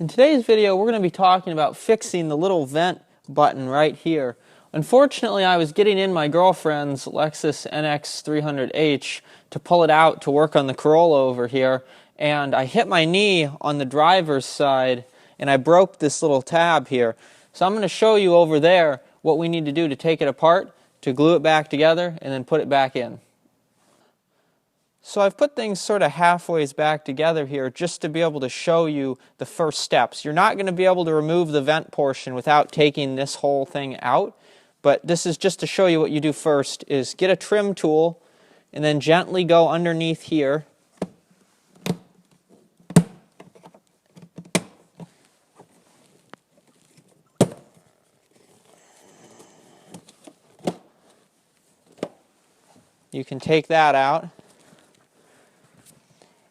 In today's video, we're going to be talking about fixing the little vent button right here. Unfortunately, I was getting in my girlfriend's Lexus NX 300H to pull it out to work on the Corolla over here, and I hit my knee on the driver's side and I broke this little tab here. So I'm going to show you over there what we need to do to take it apart, to glue it back together, and then put it back in. So I've put things sort of halfway back together here just to be able to show you the first steps. You're not going to be able to remove the vent portion without taking this whole thing out, but this is just to show you what you do first is get a trim tool and then gently go underneath here. You can take that out.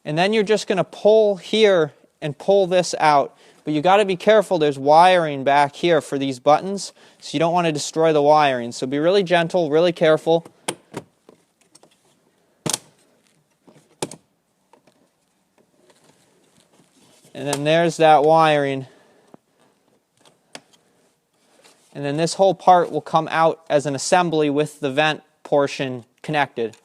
And then you're just going to pull here and pull this out. But you got to be careful, there's wiring back here for these buttons, so you don't want to destroy the wiring. So be really gentle, really careful. And then there's that wiring. And then this whole part will come out as an assembly with the vent portion connected.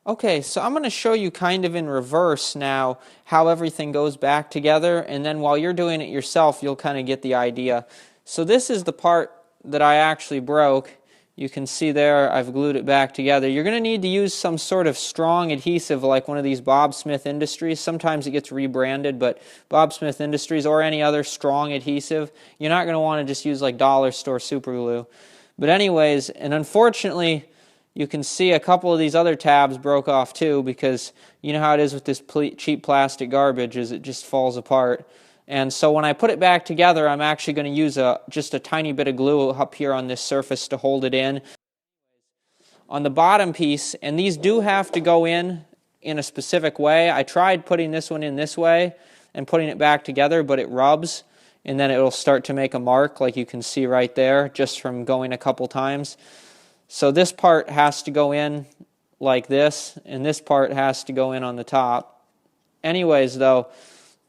Okay, so I'm going to show you kind of in reverse now how everything goes back together, and then while you're doing it yourself, you'll kind of get the idea. So this is the part that I actually broke. You can see there I've glued it back together. You're going to need to use some sort of strong adhesive like one of these Bob Smith Industries. Sometimes it gets rebranded, but Bob Smith Industries or any other strong adhesive. You're not going to want to just use like dollar store super glue. But anyways, and unfortunately, you can see a couple of these other tabs broke off too, because you know how it is with this cheap plastic garbage, is it just falls apart. And so when I put it back together, I'm actually going to use just a tiny bit of glue up here on this surface to hold it in. On the bottom piece, and these do have to go in a specific way. I tried putting this one in this way and putting it back together, but it rubs, and then it'll start to make a mark like you can see right there just from going a couple times. So this part has to go in like this, and this part has to go in on the top. Anyways, though,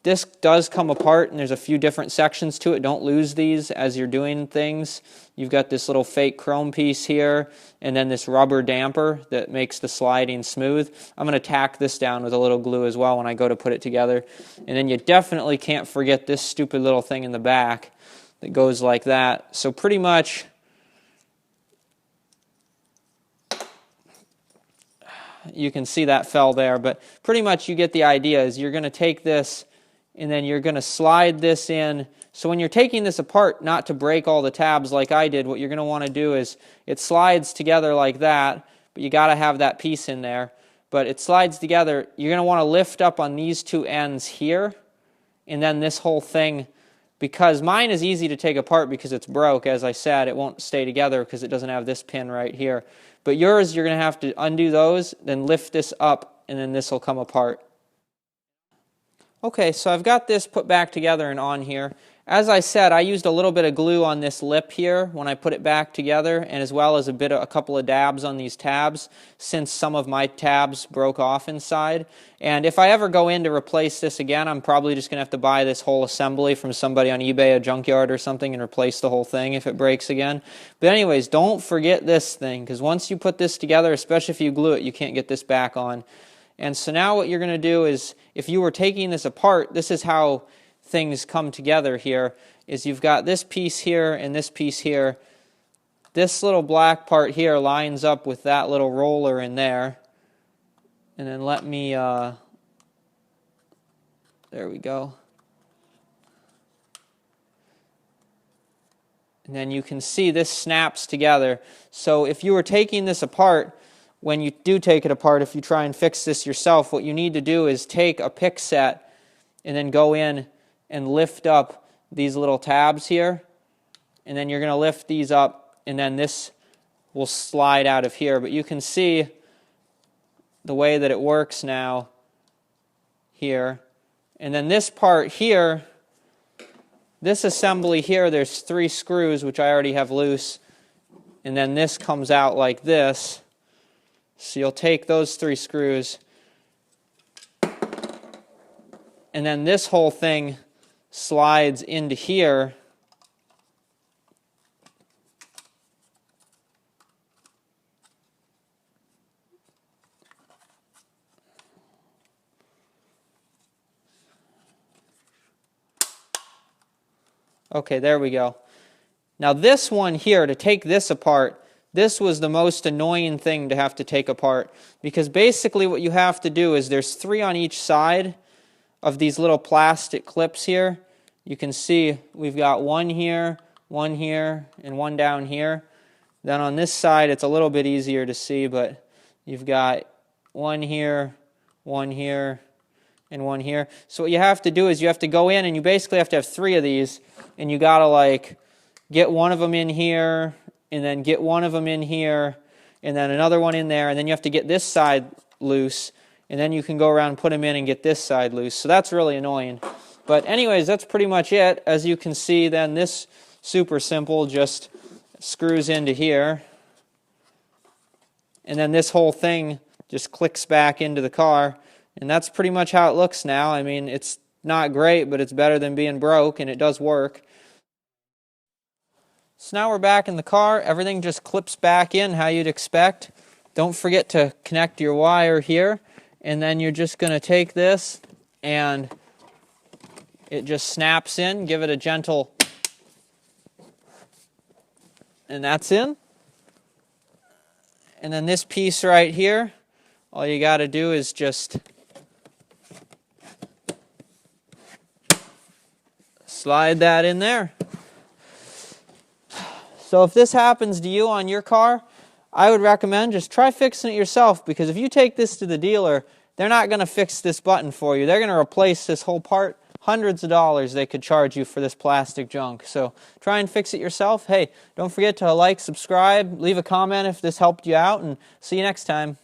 this does come apart, and there's a few different sections to it. Don't lose these as you're doing things. You've got this little fake chrome piece here, and then this rubber damper that makes the sliding smooth. I'm going to tack this down with a little glue as well when I go to put it together. And then you definitely can't forget this stupid little thing in the back that goes like that. So pretty much, you can see that fell there, but pretty much you get the idea. Is you're going to take this and then you're going to slide this in. So when you're taking this apart, not to break all the tabs like I did, what you're going to want to do is it slides together like that, but you got to have that piece in there. But it slides together. You're going to want to lift up on these two ends here, and then this whole thing, because mine is easy to take apart because it's broke, as I said, it won't stay together because it doesn't have this pin right here. But yours, you're going to have to undo those, then lift this up, and then this will come apart. Okay, so I've got this put back together and on here. As I said, I used a little bit of glue on this lip here when I put it back together, and as well as a couple of dabs on these tabs, since some of my tabs broke off inside. And if I ever go in to replace this again, I'm probably just going to have to buy this whole assembly from somebody on eBay, a junkyard or something, and replace the whole thing if it breaks again. But anyways, don't forget this thing, because once you put this together, especially if you glue it, you can't get this back on. And so now what you're going to do is, if you were taking this apart, this is how things come together here, is you've got this piece here and this piece here. This little black part here lines up with that little roller in there. And then let me, there we go. And then you can see this snaps together. So if you were taking this apart, when you do take it apart, if you try and fix this yourself, what you need to do is take a pick set and then go in and lift up these little tabs here, and then you're going to lift these up, and then this will slide out of here. But you can see the way that it works now here. And then this part here, this assembly here, there's 3 screws, which I already have loose, and then this comes out like this. So you'll take those 3 screws and then this whole thing slides into here. Okay, there we go. Now this one here, to take this apart, this was the most annoying thing to have to take apart, because basically what you have to do is there's 3 on each side of these little plastic clips here. You can see we've got one here, and one down here. Then on this side it's a little bit easier to see, but you've got one here, and one here. So what you have to do is you have to go in and you basically have to have 3 of these, and you got to like get one of them in here, and then get one of them in here, and then another one in there, and then you have to get this side loose, and then you can go around and put them in and get this side loose. So that's really annoying. But anyways, that's pretty much it. As you can see, then this super simple just screws into here, and then this whole thing just clicks back into the car, and that's pretty much how it looks now. I mean, it's not great, but it's better than being broke, and it does work. So now we're back in the car. Everything just clips back in how you'd expect. Don't forget to connect your wire here, and then you're just going to take this and it just snaps in. Give it a gentle, and that's in. And then this piece right here, all you got to do is just slide that in there. So if this happens to you on your car, I would recommend just try fixing it yourself, because if you take this to the dealer, they're not going to fix this button for you. They're going to replace this whole part. Hundreds of dollars they could charge you for this plastic junk. So try and fix it yourself. Hey, don't forget to like, subscribe, leave a comment if this helped you out, and see you next time.